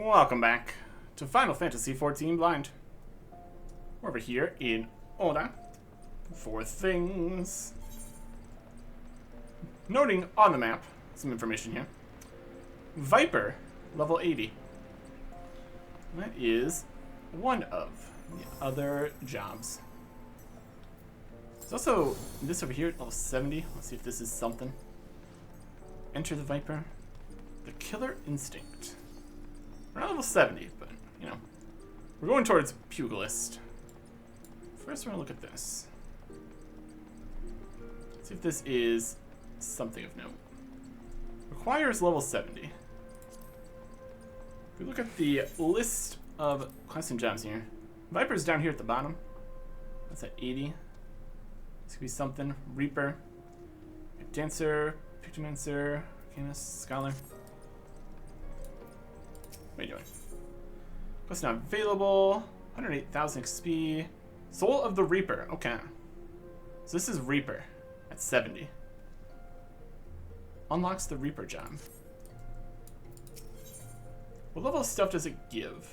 Welcome back to Final Fantasy XIV Blind. We're over here in order for things. Noting on the map some information here. Viper, level 80. That is one of the other jobs. There's also this over here at level 70. Let's see if this is something. Enter the Viper. The Killer Instinct. We're not level 70, but, you know, we're going towards Pugilist. First, we're going to look at this. See if this is something of note. Requires level 70. If we look at the list of quests and jobs here, Viper's down here at the bottom. That's at 80. This could be something. Reaper, Dancer, Pictomancer, Arcanist, Scholar. What are you doing? Quest not available. 108,000 XP. Soul of the Reaper. Okay. So this is Reaper at 70. Unlocks the Reaper job. What level of stuff does it give?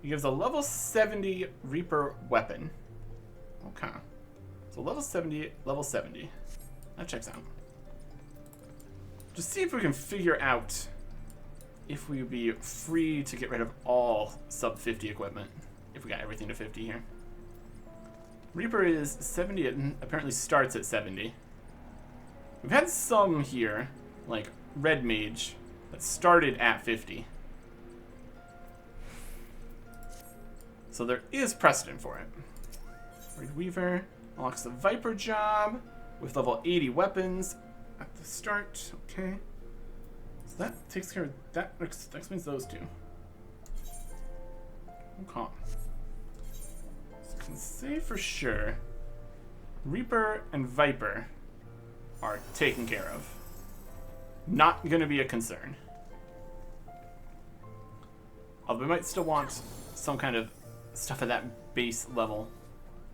It gives a level 70 Reaper weapon. Okay. So level 70, level 70. That checks out. Just see if we can figure out if we would be free to get rid of all sub 50 equipment. If we got everything to 50 here. Reaper is 70 and apparently starts at 70. We've had some here, like Red Mage, that started at 50. So there is precedent for it. Red Weaver unlocks the Viper job with level 80 weapons at the start. Okay. So that takes care of that. That explains those two. Okay. So I can say for sure Reaper and Viper are taken care of. Not going to be a concern. Although we might still want some kind of stuff at that base level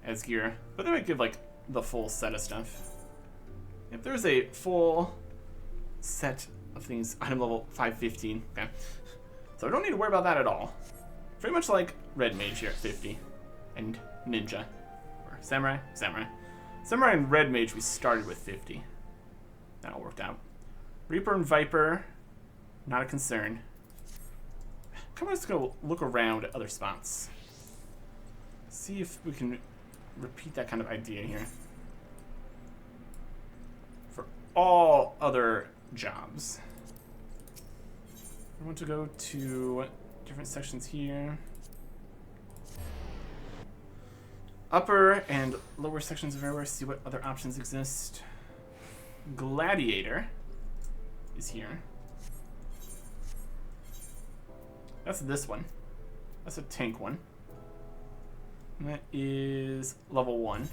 as gear. But they might give like the full set of stuff. If there's a full set of things, item level 515. Okay. So I don't need to worry about that at all. Pretty much like Red Mage here at 50. And Ninja. Or Samurai. Samurai and Red Mage we started with 50. That all worked out. Reaper and Viper, not a concern. Come on, let's go look around at other spots. See if we can repeat that kind of idea here. For all other jobs. I want to go to different sections here. Upper and lower sections of everywhere, see what other options exist. Gladiator is here. That's this one. That's a tank one. And that is level 1.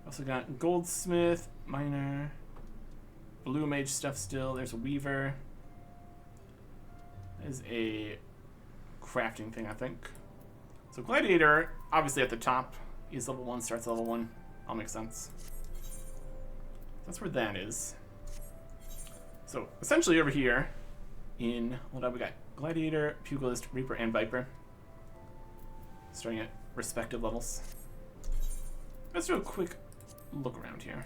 Also got Goldsmith, Miner, Blue Mage stuff still. There's a Weaver. That is a crafting thing, I think. So Gladiator, obviously at the top, is level 1, starts level 1. All makes sense. That's where that is. So essentially over here in, what have we got? Gladiator, Pugilist, Reaper, and Viper. Starting at respective levels. Let's do a quick look around here.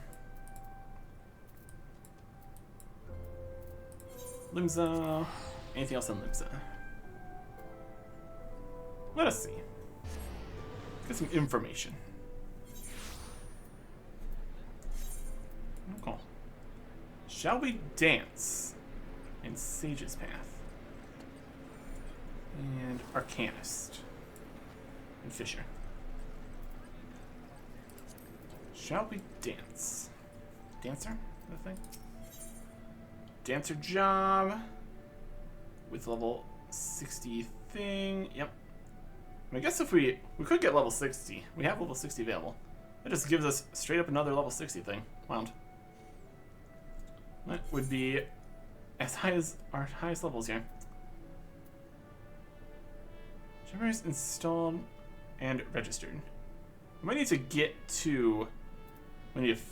Limsa. Anything else on Limsa? Let us see. Get some information. Okay. Shall we dance in Sage's Path? And Arcanist. And Fisher. Shall we dance? Dancer, I think. Dancer job with level 60 thing. Yep. I guess if we could get level 60. We have level 60 available. That just gives us straight up another level 60 thing. Wound. That would be as high as our highest levels here. Gemma's installed and registered. We might need to get to, we need to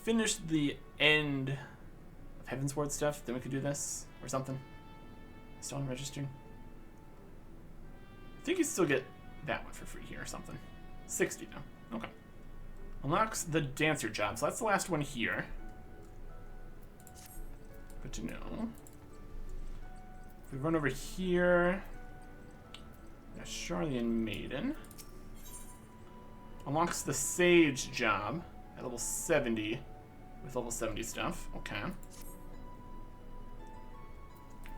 finish the end of Heavensward stuff, then we could do this or something. Still unregistered. I think you still get that one for free here or something. 60 though. Okay. Unlocks the dancer job. So that's the last one here. Good to know. If we run over here, yeah, Charlian Maiden. Unlocks the Sage job at level 70 with level 70 stuff. Okay.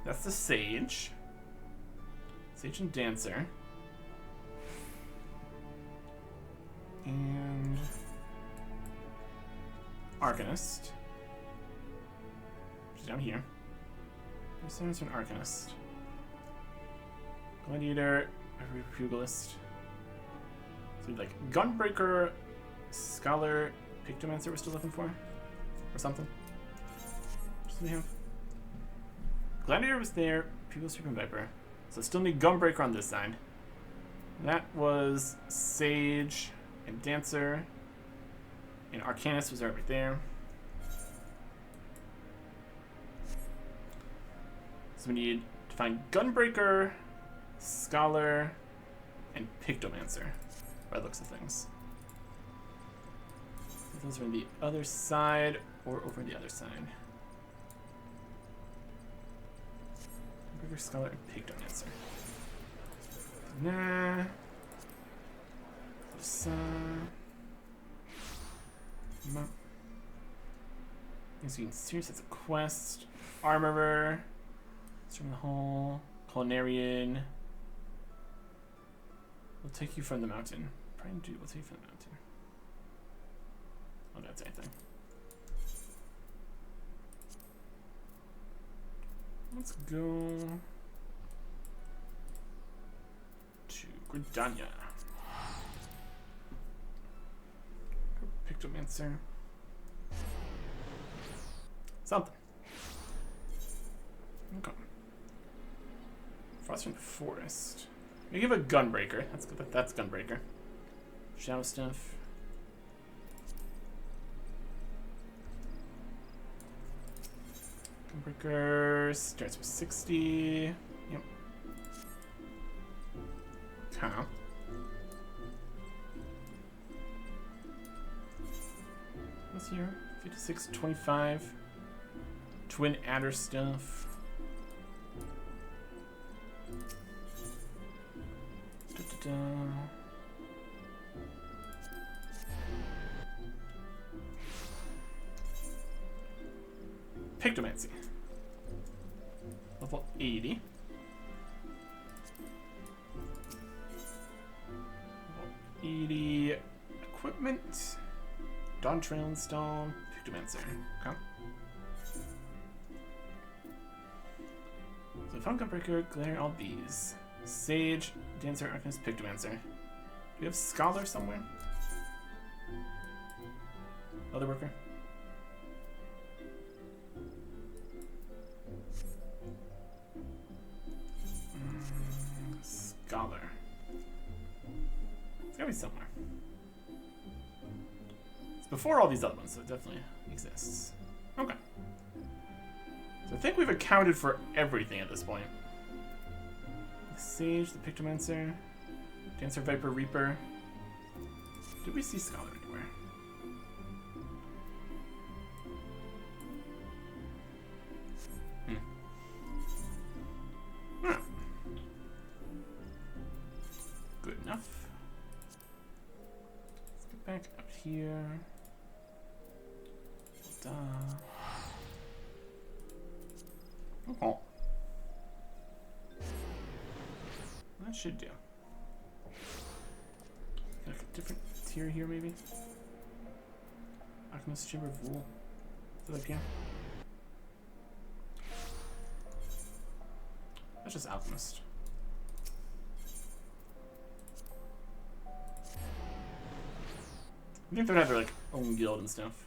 That's the Sage. Sage and Dancer. And Arcanist. She's down here. There's an Arcanist. Gladiator, Pugilist. So like Gunbreaker, Scholar, Pictomancer we're still looking for? Or something? What do we have? Gladiator was there, Pugilist, and Viper. So still need Gunbreaker on this side. That was Sage and Dancer. And Arcanist was right there. So we need to find Gunbreaker, Scholar, and Pictomancer, by the looks of things. So those are on the other side, or over the other side. Gunbreaker, Scholar, and Pictomancer. Nah. Serious, that's a quest. Armorer. From the hall. Culinarian. We'll take you from the mountain. We'll take you from the mountain. Oh, that's anything. Let's go to Gridania. Pictomancer. Something. Okay. Frost from the Forest. We give a Gunbreaker. That's good. That's Gunbreaker. Shadow stuff. Gunbreaker starts with 60. Yep. Okay. What's here? 56, 25. Twin Adder stuff. Pictomancy. Level 80. Level 80 equipment. Dawn Trail installed. Pictomancer. Okay. So found Gunbreaker, Glare, all these. Sage, Dancer, Arcanist, Pictomancer. Do we have Scholar somewhere? Other worker? Scholar. It's gotta be somewhere. It's before all these other ones, so it definitely exists. Okay. So I think we've accounted for everything at this point. The Sage, the Pictomancer, Dancer, Viper, Reaper. Did we see Scholar anywhere? Oh. Good enough. Let's get back up here. Oh. That should do. Like a different tier here, maybe? Alchemist Chamber of Wool. Is that up here? That's just Alchemist. I think they're not their like own guild and stuff.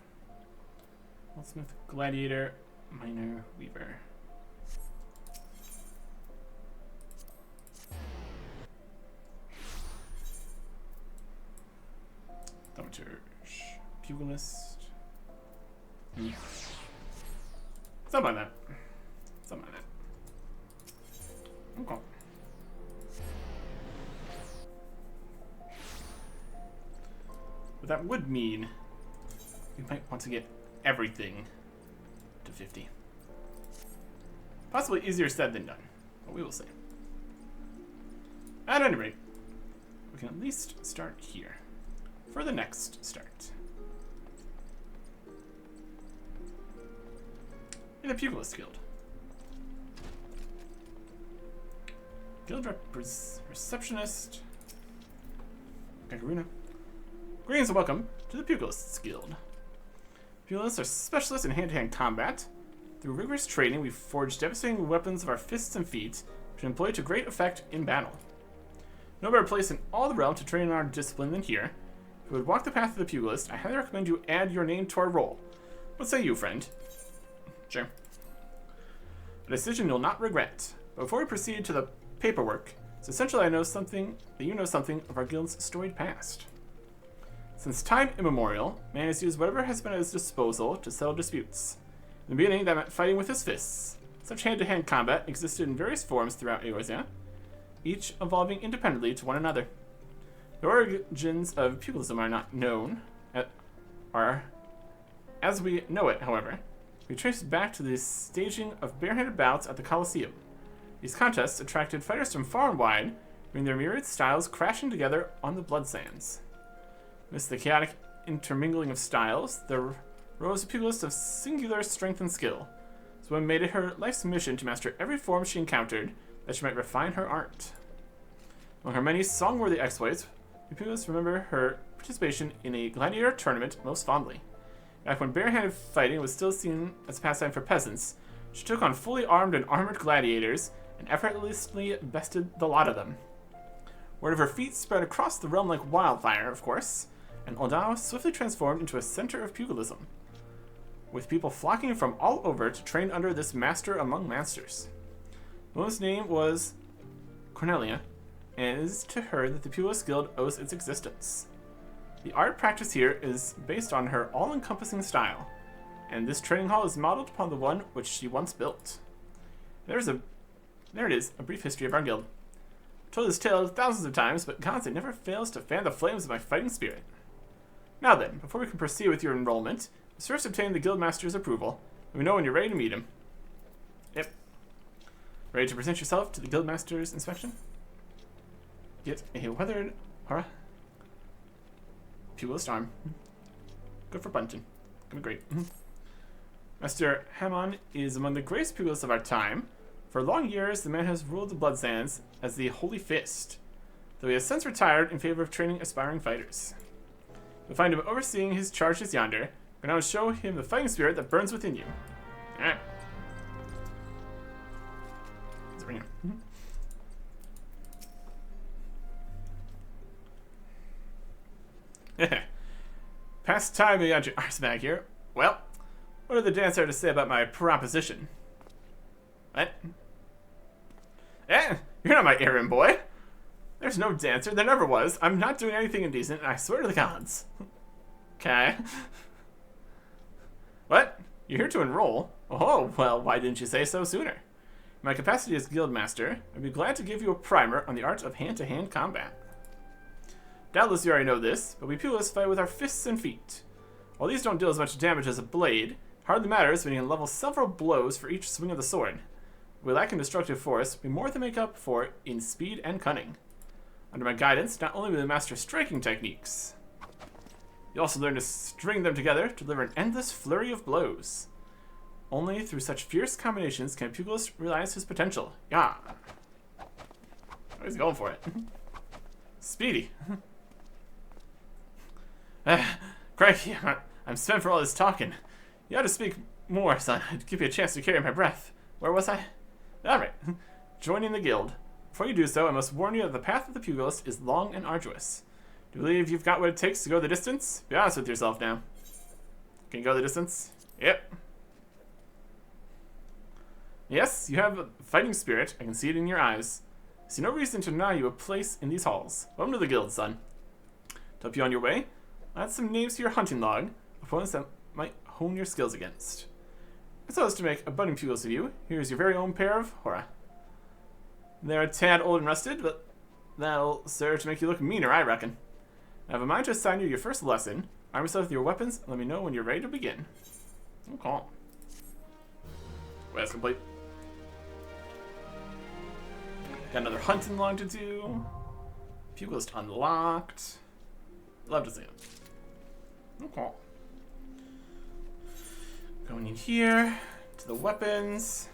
Goldsmith, Gladiator, Miner, Weaver. Thaumaturge, Pugilist. Something like that. Something like that. Okay. But that would mean we might want to get everything to 50. Possibly easier said than done, but we will see. At any rate, we can at least start here for the next start. In the Pugilist Guild. Guild Receptionist. Kakaruna. Greetings and welcome to the Pugilists Guild. Pugilists are specialists in hand-to-hand combat. Through rigorous training, we forge devastating weapons of our fists and feet, which employ to great effect in battle. No better place in all the realm to train in our discipline than here. If you would walk the path of the Pugilist, I highly recommend you add your name to our roll. What say you, friend? Sure. A decision you'll not regret. But before we proceed to the paperwork, it's essential that you know something of our guild's storied past. Since time immemorial, man has used whatever has been at his disposal to settle disputes. In the beginning, that meant fighting with his fists. Such hand-to-hand combat existed in various forms throughout Eorzea, each evolving independently to one another. The origins of pugilism are not known, as we know it, however. We trace back to the staging of barehanded bouts at the Colosseum. These contests attracted fighters from far and wide, bringing their myriad styles crashing together on the blood sands. Amidst the chaotic intermingling of styles, there rose a pugilist of singular strength and skill. This woman made it her life's mission to master every form she encountered, that she might refine her art. Among her many song-worthy exploits, the pugilists remember her participation in a gladiator tournament most fondly. Back when barehanded fighting was still seen as a pastime for peasants, she took on fully armed and armored gladiators and effortlessly bested the lot of them. Word of her feat spread across the realm like wildfire, of course, and Oldao swiftly transformed into a center of pugilism, with people flocking from all over to train under this master among masters. The woman's name was Cornelia, and it is to her that the Pugilist Guild owes its existence. The art practiced here is based on her all-encompassing style, and this training hall is modeled upon the one which she once built. There it is, a brief history of our guild. I've told this tale thousands of times, but gods, it never fails to fan the flames of my fighting spirit. Now then, before we can proceed with your enrollment, let's first obtain the Guildmaster's approval. Let me know when you're ready to meet him. Yep. Ready to present yourself to the Guildmaster's inspection? Get a weathered aura. Pugilist arm. Good for bunting. Gonna be great. Master Hamon is among the greatest pugilists of our time. For long years, the man has ruled the Bloodsands as the Holy Fist, though he has since retired in favor of training aspiring fighters. You'll find him overseeing his charges yonder, but now show him the fighting spirit that burns within you. Alright. Let's bring him. Past time you got your arse back here. Well, what did the dancer to say about my proposition? What? Eh, you're not my errand boy. There's no dancer, there never was. I'm not doing anything indecent, and I swear to the gods. Okay. What? You're here to enroll? Oh, well, why didn't you say so sooner? In my capacity as Guildmaster, I'd be glad to give you a primer on the art of hand-to-hand combat. Doubtless you already know this, but we pugilists fight with our fists and feet. While these don't deal as much damage as a blade, hardly matters when you can level several blows for each swing of the sword. If we lack in destructive force, we more than make up for it in speed and cunning. Under my guidance, not only will you master striking techniques, you also learn to string them together to deliver an endless flurry of blows. Only through such fierce combinations can a pugilist realize his potential. Yeah. Oh, he's going for it. Speedy. Crikey, I'm spent for all this talking. You ought to speak more, son. I'd give you a chance to carry my breath. Where was I? Alright. Joining the guild. Before you do so, I must warn you that the path of the pugilist is long and arduous. Do you believe you've got what it takes to go the distance? Be honest with yourself now. Can you go the distance? Yep. Yes, you have a fighting spirit. I can see it in your eyes. I see no reason to deny you a place in these halls. Welcome to the guild, son. To help you on your way, I'll add some names to your hunting log, opponents that might hone your skills against. So as to make a budding pugilist of you, here's your very own pair of Hora. They're a tad old and rusted, but that'll serve to make you look meaner, I reckon. I have a mind to assign you your first lesson. Arm yourself with your weapons, and let me know when you're ready to begin. Okay. Quest complete. Got another hunting log to do. Pugilist unlocked. Love to see it. Okay. Going in here to the weapons.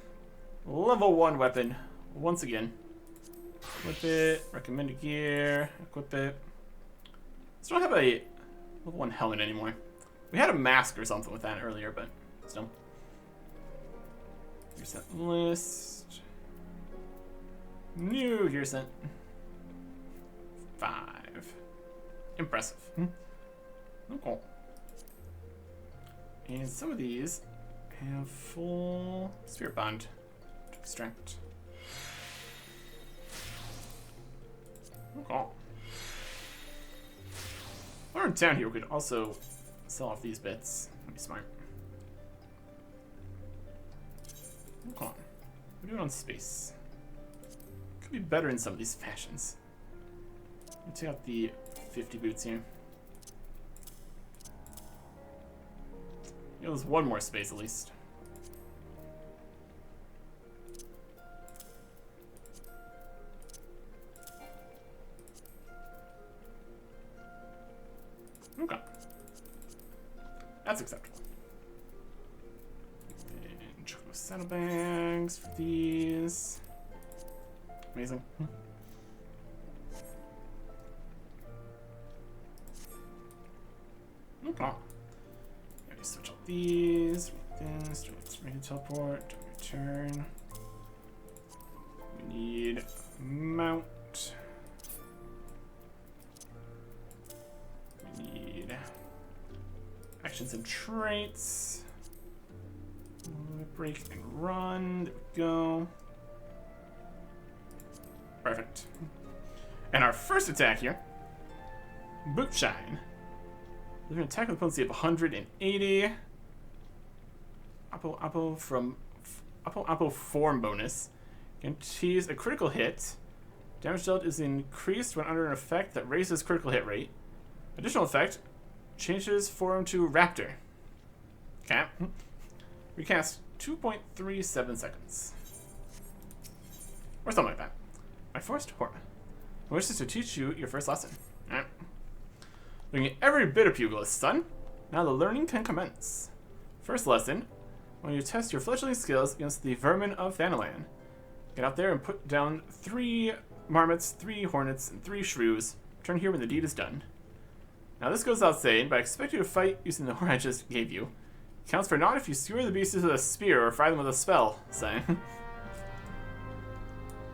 Level 1 weapon. Once again. Equip it. Recommended gear. Equip it. Still don't have a level 1 helmet anymore. We had a mask or something with that earlier, but still. Gear set list. New gear set. 5. Impressive. Okay. And some of these have full spirit bond to extract. Okay. While we're down here, we could also sell off these bits. That'd be smart. Okay. We're doing on space. Could be better in some of these fashions. Let's take out the 50 boots here. There's one more space at least. Okay. That's acceptable. And chocolate saddlebags for these. Amazing. Okay. Switch out these, this, make a teleport, return. We need mount. We need actions and traits. Break and run. There we go. Perfect. And our first attack here, Boot Shine. We're going to attack with a potency of 180. Apple form bonus. Guarantees a critical hit. Damage dealt is increased when under an effect that raises critical hit rate. Additional effect changes form to Raptor. Okay. Recast 2.37 seconds. Or something like that. My forced horror. I wishes to teach you your first lesson. Alright. Looking at every bit of Pugilist, son. Now the learning can commence. First lesson. When you test your fledgling skills against the vermin of Thanalan. Get out there and put down 3 marmots, 3 hornets, and 3 shrews. Return here when the deed is done. Now this goes without saying, but I expect you to fight using the horn I just gave you. Counts for naught if you skewer the beasts with a spear or fry them with a spell, say.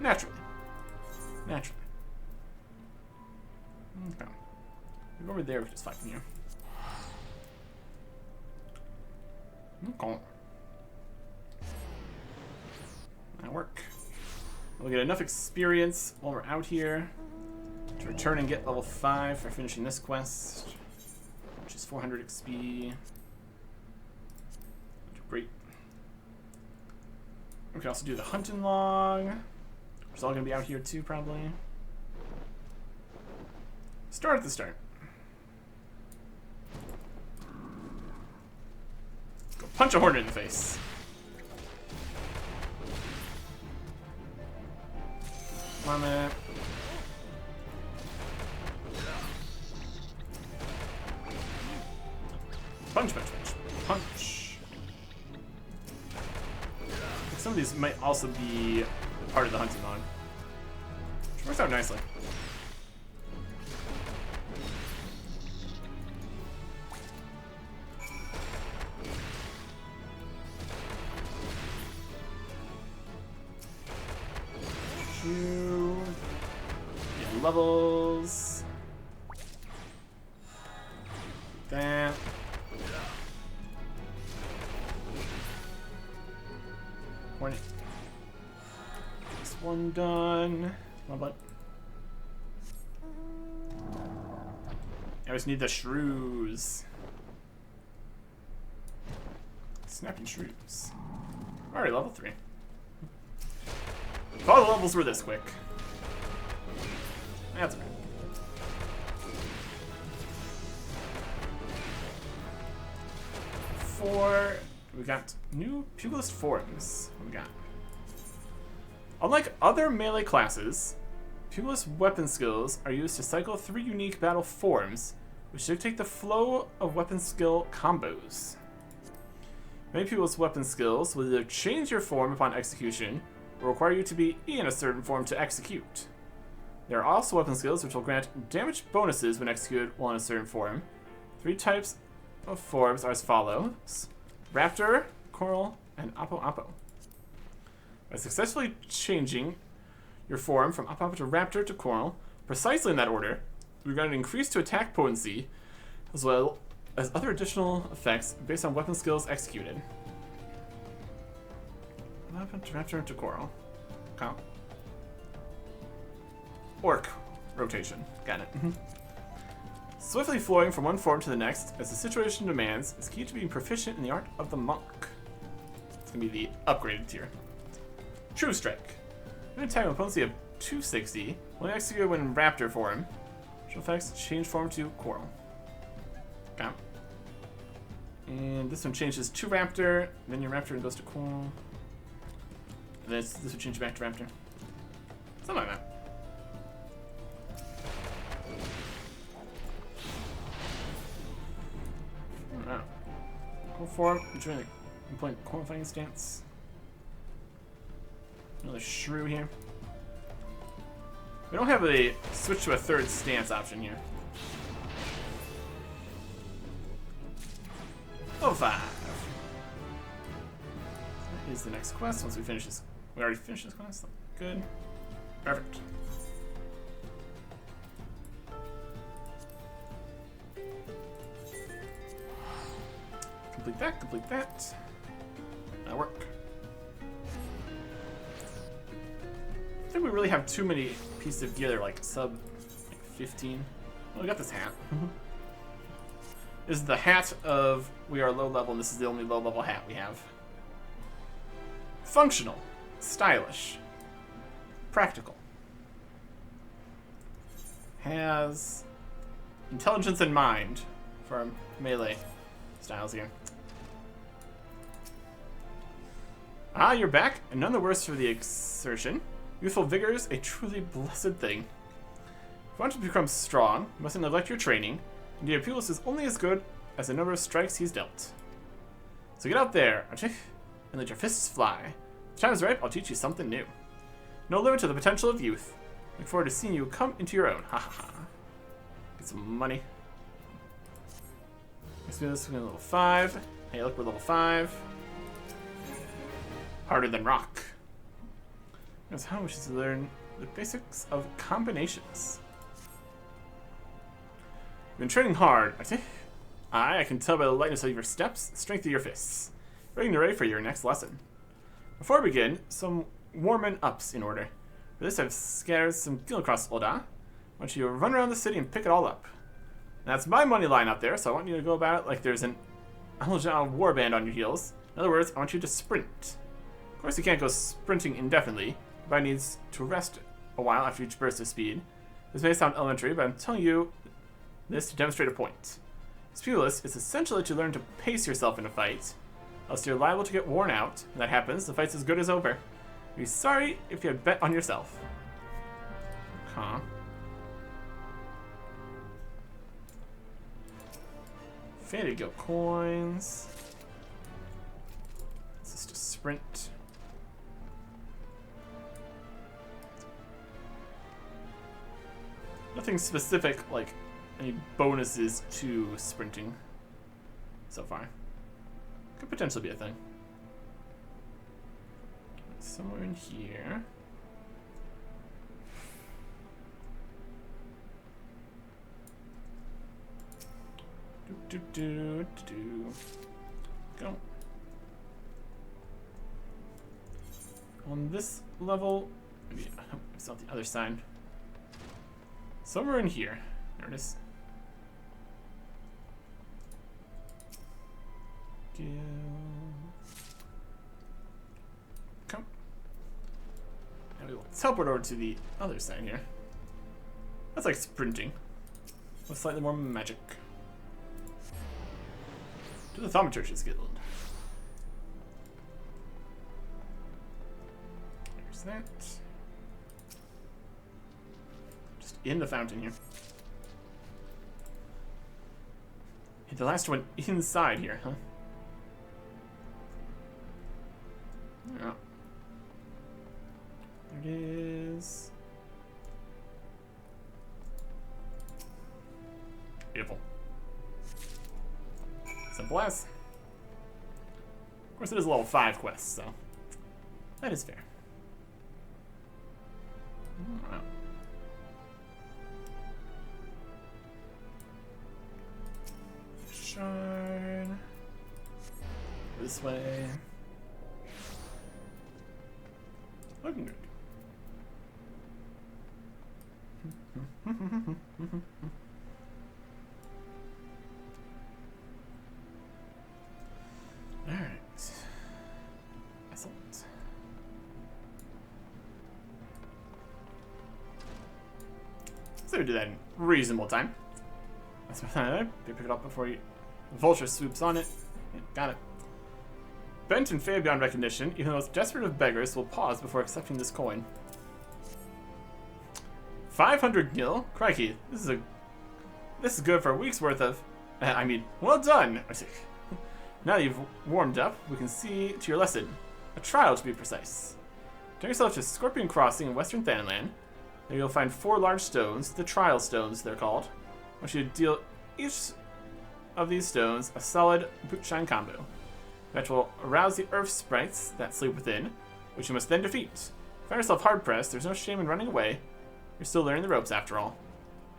Naturally. Naturally. Okay. Go over there, we can just fight from here. Okay. That'll work. We'll get enough experience while we're out here to return and get level 5 for finishing this quest, which is 400 XP. Great. We can also do the hunting log, which is all going to be out here too, probably. Start at the start. Go punch a hornet in the face. Come on, man. Punch, punch, punch. Punch. Some of these might also be part of the hunting log, which works out nicely. Get levels. That. Hornet. This one done. Come on, bud. I just need the shrews. Snapping shrews. Alright, level 3. If all the levels were this quick. That's okay. We got new Pugilist forms. What we got? Unlike other melee classes, Pugilist weapon skills are used to cycle 3 unique battle forms, which dictate the flow of weapon skill combos. Many Pugilist weapon skills will either change your form upon execution, or require you to be in a certain form to execute. There are also weapon skills which will grant damage bonuses when executed while in a certain form. 3 types of forms are as follows: Raptor, Coral, and Oppo Oppo. By successfully changing your form from Oppo Oppo to Raptor to Coral, precisely in that order, you're going to increase to attack potency, as well as other additional effects based on weapon skills executed. Raptor to Coral. Count. Orc rotation. Got it. Swiftly flowing from one form to the next, as the situation demands, is key to being proficient in the art of the monk. It's going to be the upgraded tier. True Strike. An attack with potency of 260, when executed when in Raptor form. Special effects, change form to Coral. Okay. And this one changes to Raptor, then your Raptor goes to Coral. And this will change back to Raptor. Something like that. Coral form, join the complete qualifying stance. Another shrew here. We don't have a switch to a third stance option here. Level 5. That is the next quest. Once we finish this, we already finished this quest. Good. Perfect. Complete that, complete that. That'll work. I think we really have too many pieces of gear that are like sub 15. Oh, we got this hat. This is the hat of we are low level, and this is the only low level hat we have. Functional, stylish, practical. Has intelligence in mind for our melee styles here. Ah, you're back, and none the worse for the exertion. Youthful vigor is a truly blessed thing. If you want to become strong, you mustn't neglect your training. Indeed, Pugilist is only as good as the number of strikes he's dealt. So get out there, and let your fists fly. When the time is right, I'll teach you something new. No limit to the potential of youth. Look forward to seeing you come into your own. Ha ha ha. Get some money. Let's do this. We're level 5. Hey, look, we're level 5. Harder than rock. That's how we should learn the basics of combinations. You've been training hard, I think. I can tell by the lightness of your steps, the strength of your fists. Getting ready for your next lesson. Before we begin, some warming ups in order. For this, I've scattered some gil across Oda. I want you to run around the city and pick it all up. Now, that's my money line out there, so I want you to go about it like there's an Aljan warband on your heels. In other words, I want you to sprint. Of course, you can't go sprinting indefinitely. Your body needs to rest a while after each burst of speed. This may sound elementary, but I'm telling you this to demonstrate a point. As Pugilist, it's essentially to learn to pace yourself in a fight, else you're liable to get worn out. When that happens, the fight's as good as over. You'd be sorry if you had bet on yourself. Huh. Faded go coins. It's just a sprint. Nothing specific, like any bonuses to sprinting so far. Could potentially be a thing. Somewhere in here. Go. On this level, maybe it's not the other side. Somewhere in here. There it is. Come. There We will teleport over to the other side here. That's like sprinting, with slightly more magic. To the Thaumaturge's Guild. There's that. Just in the fountain here. Hit the last one inside here, huh? Yeah. There it is. Beautiful. Simple as. Of course, it is a level 5 quest, so that is fair. Wow. Shard. This way. Looking good. Alright. Excellent. So we do that in reasonable time. That's what I pick it up before you. Vulture swoops on it. Yeah, got it. Bent and fade beyond recognition, even the most desperate of beggars will pause before accepting this coin. 500 gil? Crikey, this is good for a week's worth of. I mean, well done. Now that you've warmed up, we can see to your lesson. A trial, to be precise. Turn yourself to Scorpion Crossing in Western Thanland. There you'll find 4 large stones, the trial stones they're called. I want you to deal each of these stones a solid boot-shine combo. That will arouse the earth sprites that sleep within, which you must then defeat. Find yourself hard-pressed, there's no shame in running away. You're still learning the ropes after all.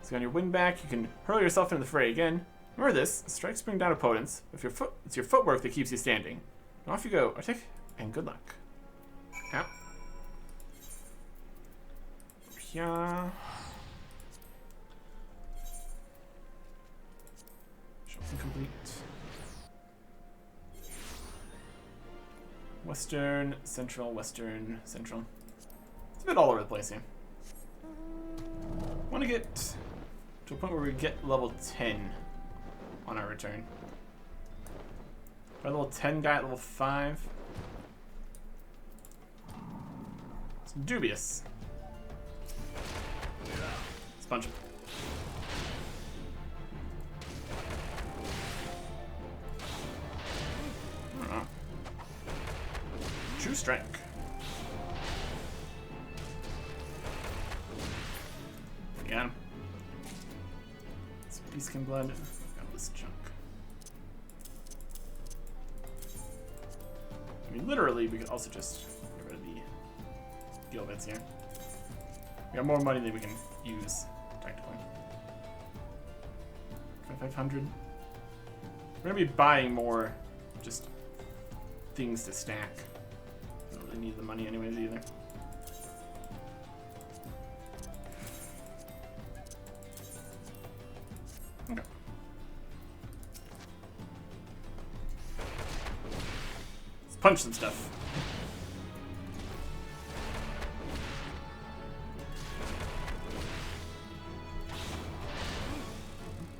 So on your win back, you can hurl yourself into the fray again. Remember this, strikes bring down opponents. If it's your footwork that keeps you standing. Now off you go, Arctic, and good luck. Out. Yeah. Shopping complete. Western, central, western, central. It's a bit all over the place here. I want to get to a point where we get level 10 on our return. Our level 10 guy at level 5. It's dubious. Let's punch him. True strike. Got him. Some beastskin blood. Got this junk. I mean, literally, we could also just get rid of the deal bits here. We got more money than we can use, technically. 500. We're gonna be buying more, just things to stack. Don't really need the money anyways either. Okay. Let's punch some stuff.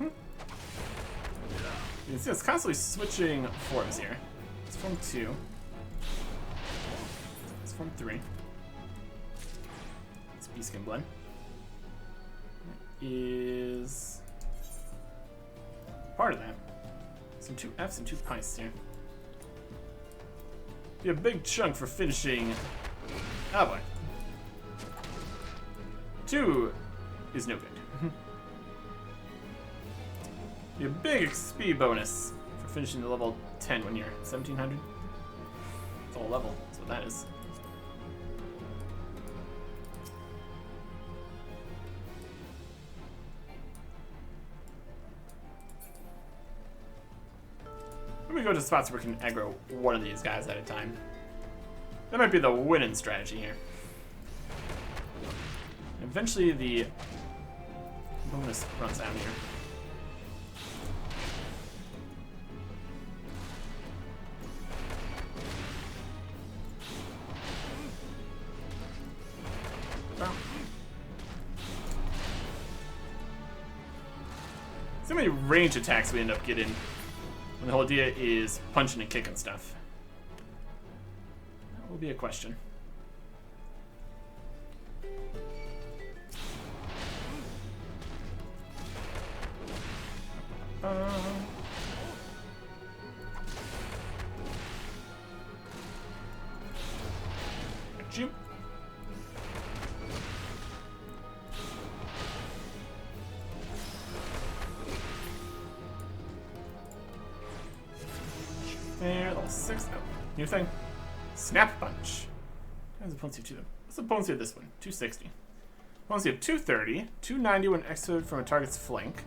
You can see it's constantly switching forms here. It's form 2. It's form 3. It's beastskin blood. That is part of that. Some 2 Fs and 2 Pies here. Be a big chunk for finishing. Oh boy. 2 is no good. Be a big XP bonus for finishing the level 10 when you're 1700. It's all level. That's what that is. Let me go to spots where we can aggro one of these guys at a time. That might be the winning strategy here. Eventually the bonus runs out here. So many range attacks we end up getting when the whole idea is punching and kicking stuff. That will be a question. You. There, level 6. Oh, new thing. Snap punch. How's the potency to them? What's the potency of this one? 260. Potency of 230. 290 when executed from a target's flank.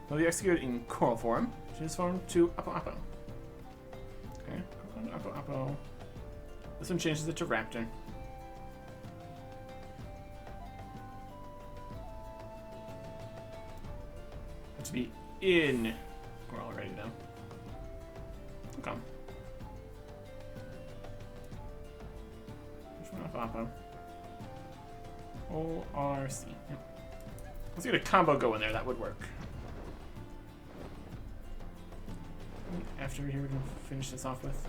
Will be executed in coral form. Transform to Appo Appo. Okay, Appo Appo. This one changes it to Raptor. To be in coral already though. Okay. Which one? Appo Appo. ORC. Yep. Let's get a combo go in there. That would work. After here, we're gonna finish this off with.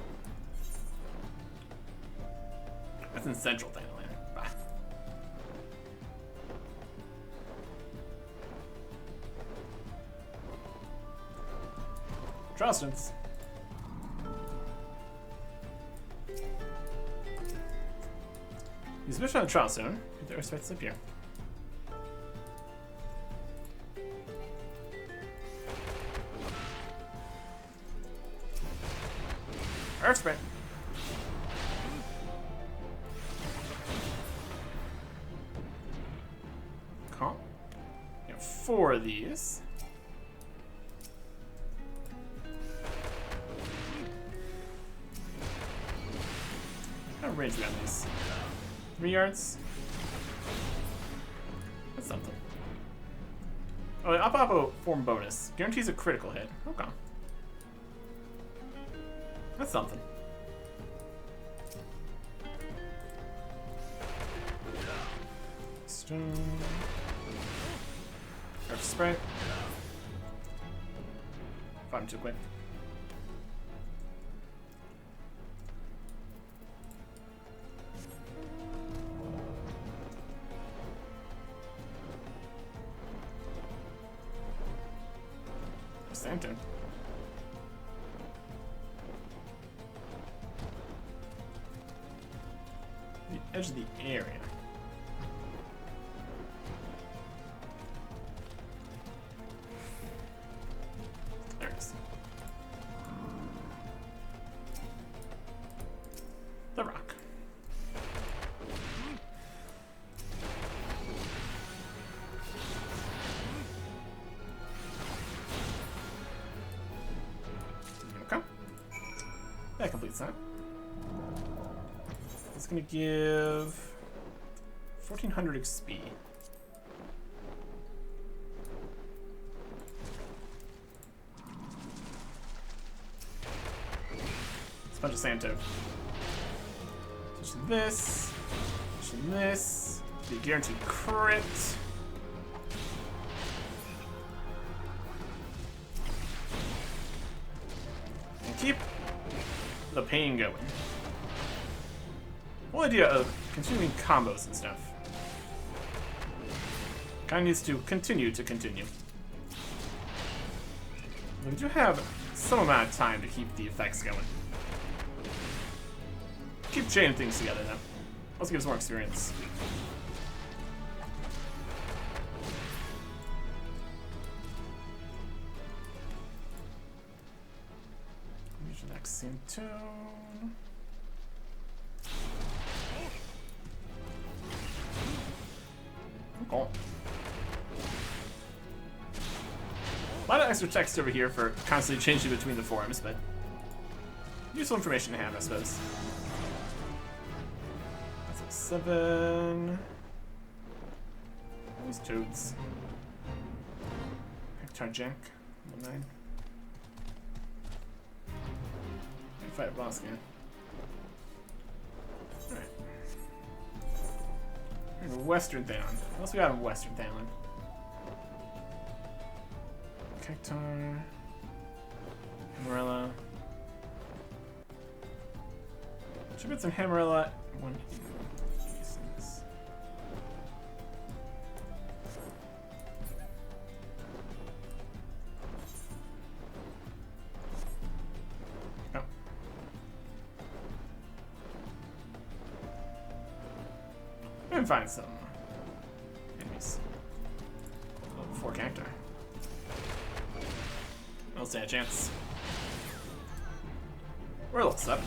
That's in Central Thailand. Bye. Charleston's. Use mission on the trial zone. Get the respect slip here. Earth spray. Cool. We have 4 of these. What kind of range we got on these? 3 yards? That's something. Oh, an Appo Appo form bonus. Guarantees a critical hit. Okay. That's something. Stone. Earth spray. Fought him too quick. Santa. The edge of the area. There it is. The rock. Okay. That completes that. It's gonna give 1400 XP. It's a bunch of Santo. Switch this. Switch this. Be guaranteed crit. And keep the pain going. The whole idea of continuing combos and stuff kind of needs to continue. We do have some amount of time to keep the effects going. Keep chaining things together though. Also gives more experience. Use your next Santone. Cool. A lot of extra text over here for constantly changing between the forms, but useful information to have, I suppose. That's 7. These toads. Hector Jack, level 9. Fight a boss again. Alright. We're in Western Thailand. What else we got in Western Thailand? Cactar. Hammerella. Should put some Hammerella. One. Oh. And find some enemies. Level 4 Cactar. I'll stand a chance. We're level 7.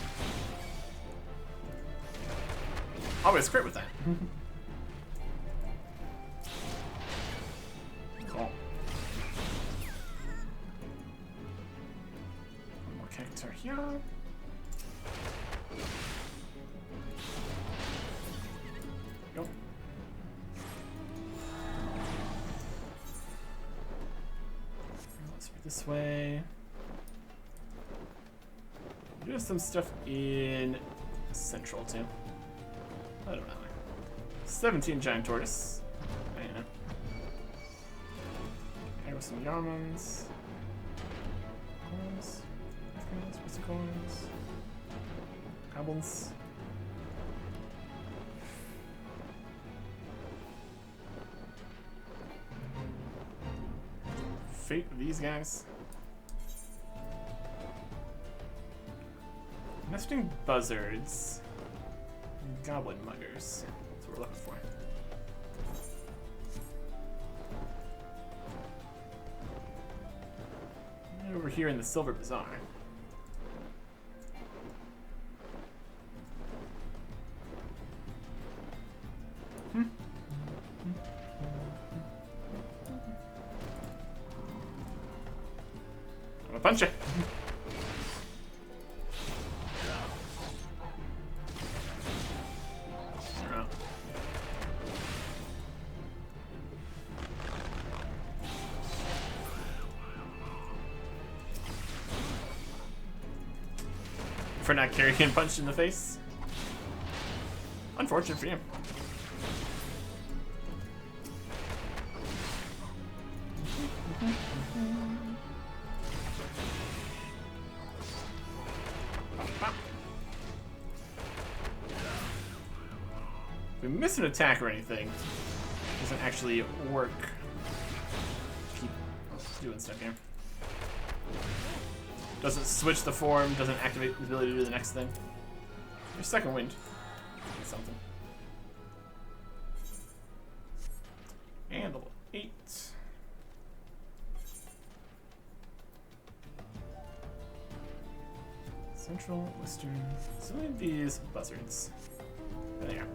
Always crit with that. Cool. One more Cactar here. Go. Let's read this way. We have some stuff in Central too. I don't know. 17 giant tortoise. I don't know. Here with some Yarmans. Coins. What's the coins? Goblins. Fate of these guys. Nesting buzzards. Goblin muggers. That's what we're looking for. And over here in the Silver Bazaar. I'm gonna punch you. For not carrying punched in the face. Unfortunate for you. If we miss an attack or anything, it doesn't actually work. Keep doing stuff here. Doesn't switch the form, doesn't activate the ability to do the next thing. Your second wind. That's something. And level 8. Central, Western. So we need these buzzards. There they are.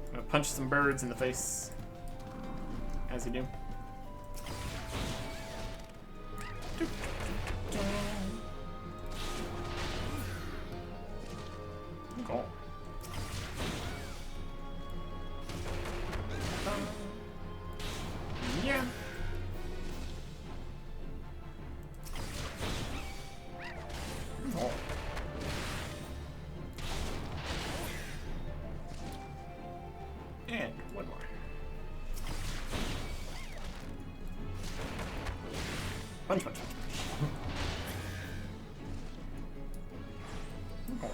I'm gonna punch some birds in the face. As you do. Cool. Yeah. Cool. And one more. Punch, punch, punch. Cool.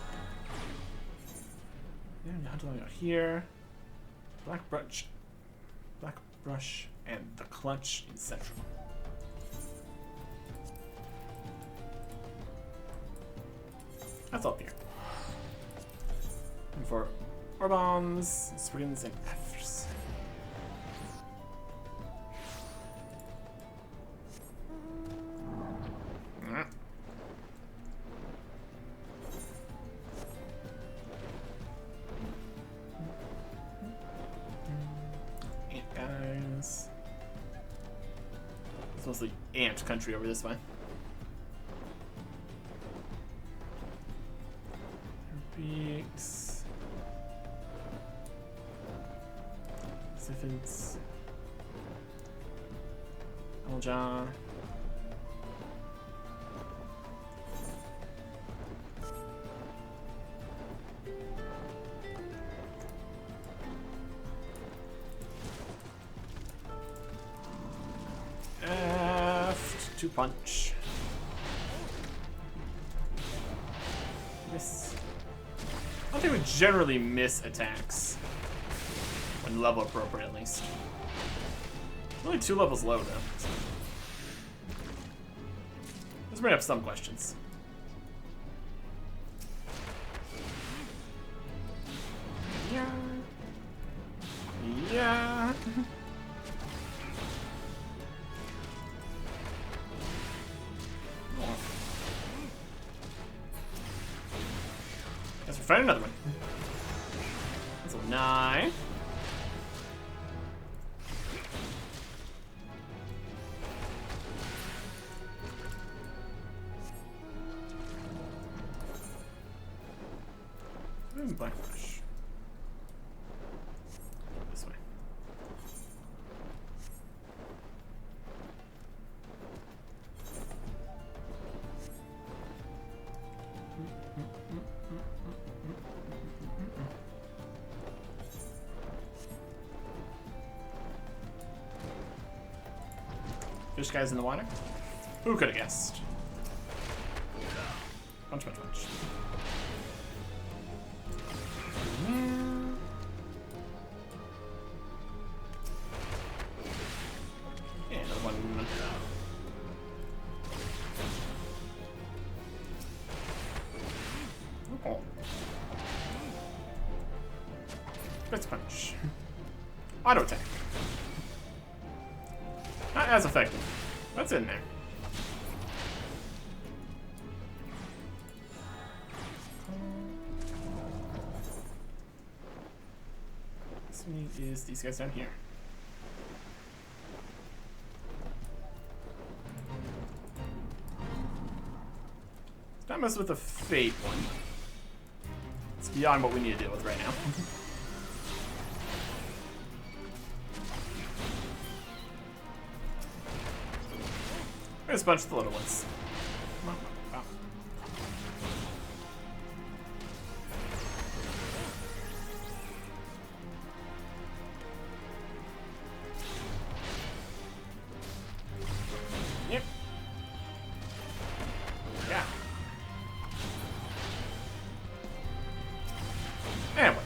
And how do I go here? Black brush, and the clutch in Central. That's up here. And for ore bombs, springs, and F's. It's mostly ant country over this way. Beaks. Siphids. Alja. to punch. Miss. I don't think we generally miss attacks. When level appropriate, at least. Only 2 levels low, though. Let's bring up some questions. Yeah. Yeah. Guess we're fighting another one. That's a 9. Black Rush. This way. Fish guys in the water? Who could have guessed? Punch, punch, punch. Yeah, another one. Oh. Let's punch. Auto attack. Not as effective. What's in there? This one is these guys down here. Let's not mess with the Fate one. It's beyond what we need to deal with right now. There's a bunch of the little ones. Come on, wow. Yep. Yeah. And one more.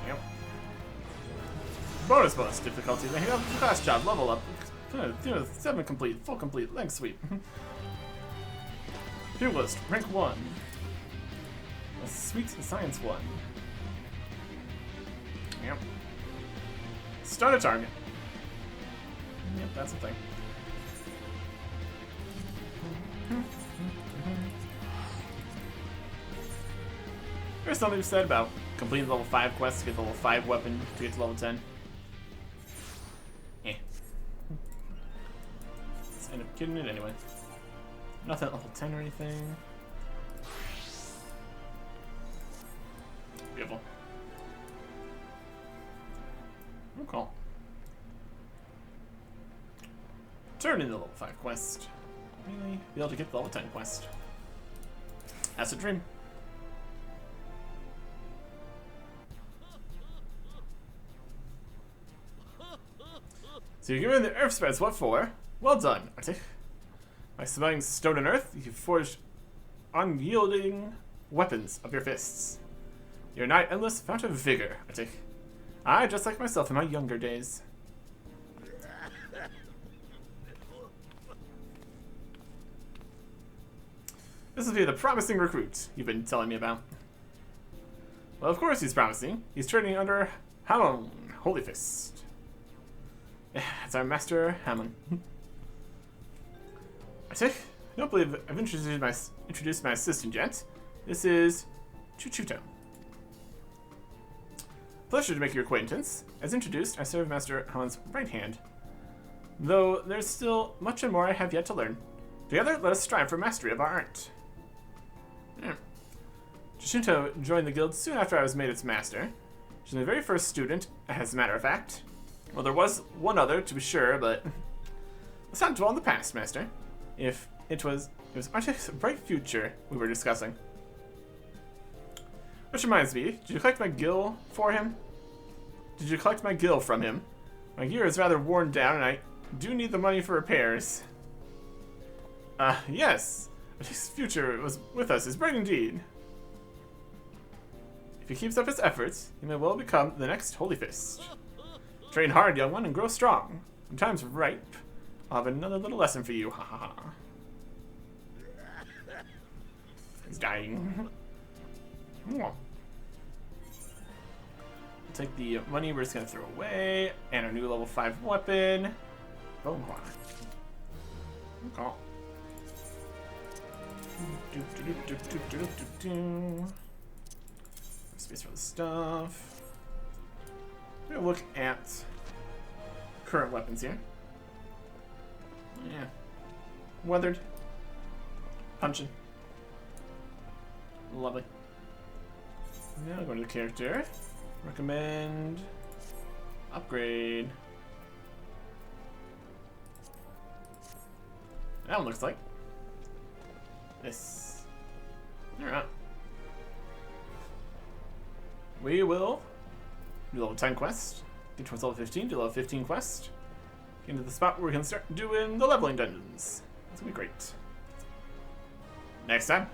Yep. Bonus difficulty. They have class job, level up. 7 complete, full complete, length sweep. Pugilist, rank 1. A sweet science 1. Yep. Stun a target. Yep, that's the thing. There's something said about completing level 5 quests to get the level 5 weapon to get to level 10. Eh. Let's end up getting it anyway. Nothing at level 10 or anything. Beautiful. Okay. Turn in the level 5 quest. Really? Be able to get the level 10 quest. That's a dream. So you're given the earth spreads, what for? Well done, Arctic. By smelling stone and earth, you've forged unyielding weapons of your fists. You're a knight endless fount of vigor, Arctic. I, just like myself in my younger days. This will be the promising recruit you've been telling me about. Well, of course he's promising. He's training under Hamon, Holy Fist. Yeah, it's our master, Hamon. I don't believe I've introduced my assistant yet. This is Chuchuto. Pleasure to make your acquaintance. As introduced, I serve Master Hamon's right hand. Though there's still much and more I have yet to learn. Together, let us strive for mastery of our art. Yeah. Chuchuto joined the guild soon after I was made its master. She's my very first student, as a matter of fact. Well, there was one other, to be sure, but let's not dwell on the past, Master. If it was Arctic's bright future we were discussing. Which reminds me, did you collect my gill for him? Did you collect my gil from him? My gear is rather worn down, and I do need the money for repairs. Yes. His future was with us is bright indeed. If he keeps up his efforts, he may well become the next Holy Fist. Train hard, young one, and grow strong. When time's ripe, I'll have another little lesson for you. Ha ha ha. He's dying. We'll take the money we're just gonna throw away, and our new level 5 weapon. Bone Claw. Okay. Space for the stuff. I'm gonna look at current weapons here. Yeah. Weathered. Punching. Lovely. Now going to the character. Recommend. Upgrade. That one looks like this. Alright. We will do level 10 quest. Get towards level 15, do level 15 quest. Get into the spot where we can start doing the leveling dungeons. That's gonna be great. Next time.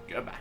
Goodbye.